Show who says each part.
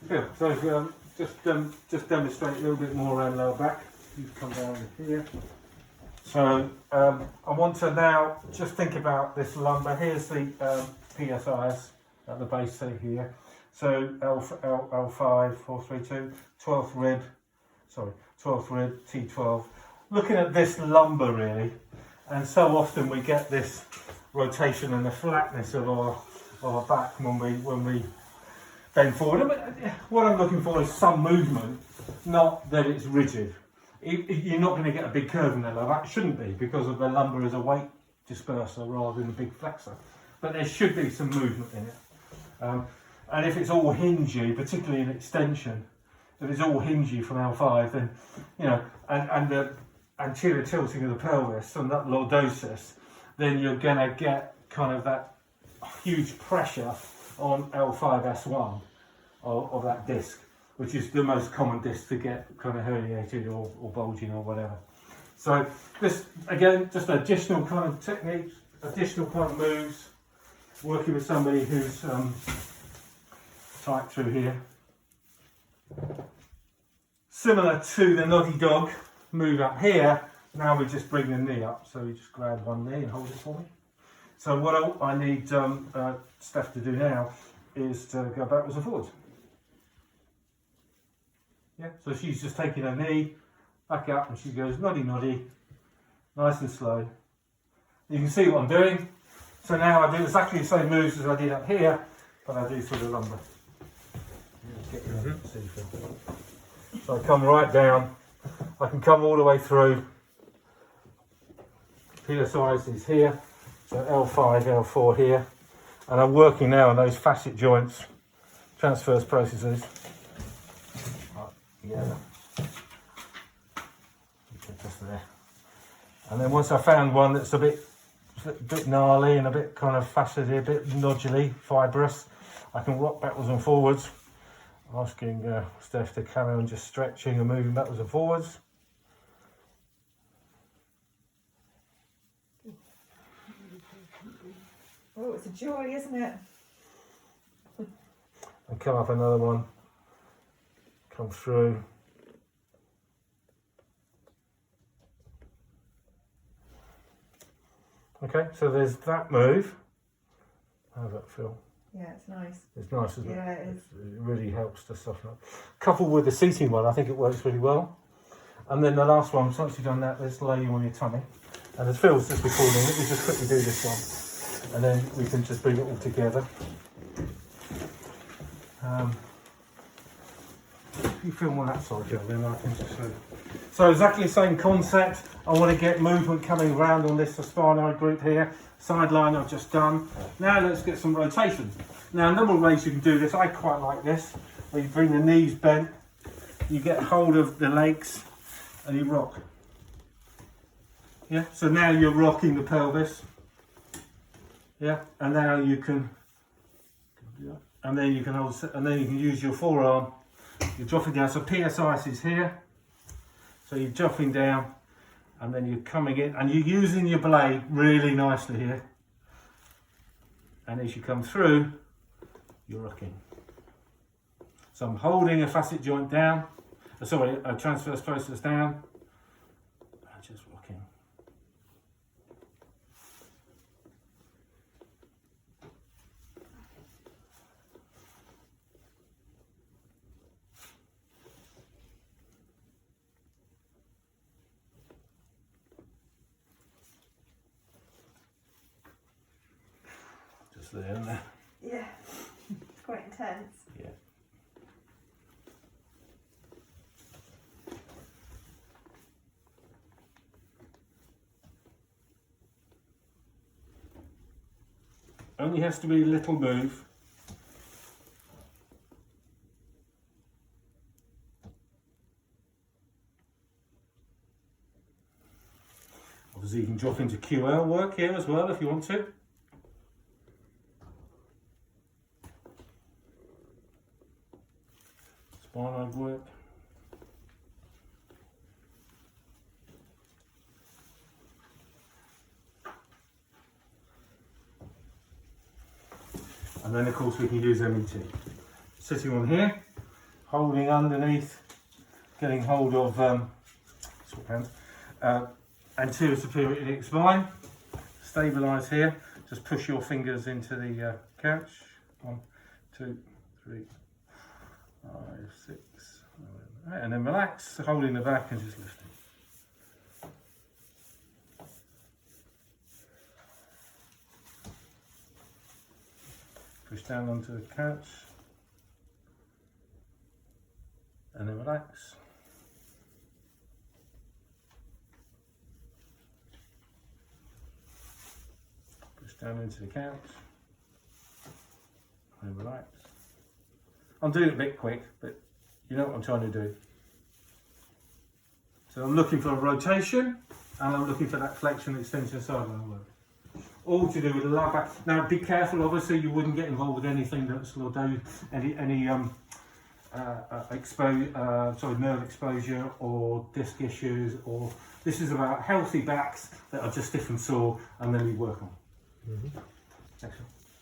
Speaker 1: Good. So just demonstrate a little bit more around lower back. You come down here. So I want to now just think about this lumbar. Here's the PSIs at the base, say here. So L5, 432, 12th rib, T12. Looking at this lumbar really, and so often we get this rotation and the flatness of our back when we bend forward. What I'm looking for is some movement, not that it's rigid. You're not going to get a big curve in the lower back. Shouldn't be, because of the lumbar as a weight disperser rather than a big flexor. But there should be some movement in it. And if it's all hingy, particularly in extension, if it's all hingy from L5, then, you know, and the anterior tilting of the pelvis and that lordosis, then you're going to get kind of that huge pressure on L5S1 of that disc, which is the most common disc to get kind of herniated or bulging or whatever. So this, again, just additional kind of techniques, additional kind of moves, working with somebody who's tight through here. Similar to the noddy dog move up here, now we just bring the knee up. So you just grab one knee and hold it for me. So what I need Steph to do now is to go backwards and forwards. Yeah, so she's just taking her knee back up and she goes noddy noddy, nice and slow. You can see what I'm doing. So now I do exactly the same moves as I did up here, but I do through the lumbar. So I come right down, I can come all the way through. PSIs is here, so L5, L4 here, and I'm working now on those facet joints, transverse processes. Yeah, just there. And then once I found one that's a bit gnarly and a bit kind of faceted, a bit noduly, fibrous, I can rock backwards and forwards, asking Steph to carry on just stretching and moving backwards and forwards.
Speaker 2: Oh, it's a joy, isn't it?
Speaker 1: And come up another one, come through. Okay, so there's that move. How's that feel?
Speaker 2: Yeah, it's nice.
Speaker 1: It's nice, isn't it?
Speaker 2: Yeah, it is.
Speaker 1: It really helps to soften up. Coupled with the seating one, I think it works really well. And then the last one, once you've done that, let's lay you on your tummy. And as Phil's just recording, let me just quickly do this one. And then we can just bring it all together. If you film on that side, Joe, then I can just show. So exactly the same concept. I want to get movement coming around on this sphenoid group here. Sideline I've just done. Now let's get some rotation. Now a number of ways you can do this. I quite like this, where you bring the knees bent, you get hold of the legs and you rock. Yeah, so now you're rocking the pelvis. Yeah, and now you can, and then you can hold, and then you can use your forearm. You're dropping down. So PSIs is here. So you're dropping down, and then you're coming in, and you're using your blade really nicely here. And as you come through, you're rocking. So I'm holding a facet joint down. Sorry, a transverse process down. And just rocking. Just there and there.
Speaker 2: Yeah, it's quite intense.
Speaker 1: Yeah. Only has to be a little move. Obviously you can drop into QL work here as well if you want to. Spinal work. And then of course we can use MET. Sitting on here, holding underneath, getting hold of swap hands, anterior superior iliac spine. Stabilise here. Just push your fingers into the couch. 1, 2, 3, 5, 6, 7, 8, and then relax, holding the back and just lifting. Push down onto the couch and then relax. Push down into the couch and relax. I'm doing it a bit quick, but you know what I'm trying to do. So I'm looking for a rotation and I'm looking for that flexion extension sideline work. All to do with the lower back. Now be careful, obviously you wouldn't get involved with anything that's lordosis, any nerve exposure or disc issues, or this is about healthy backs that are just stiff and sore and then we work on. Excellent.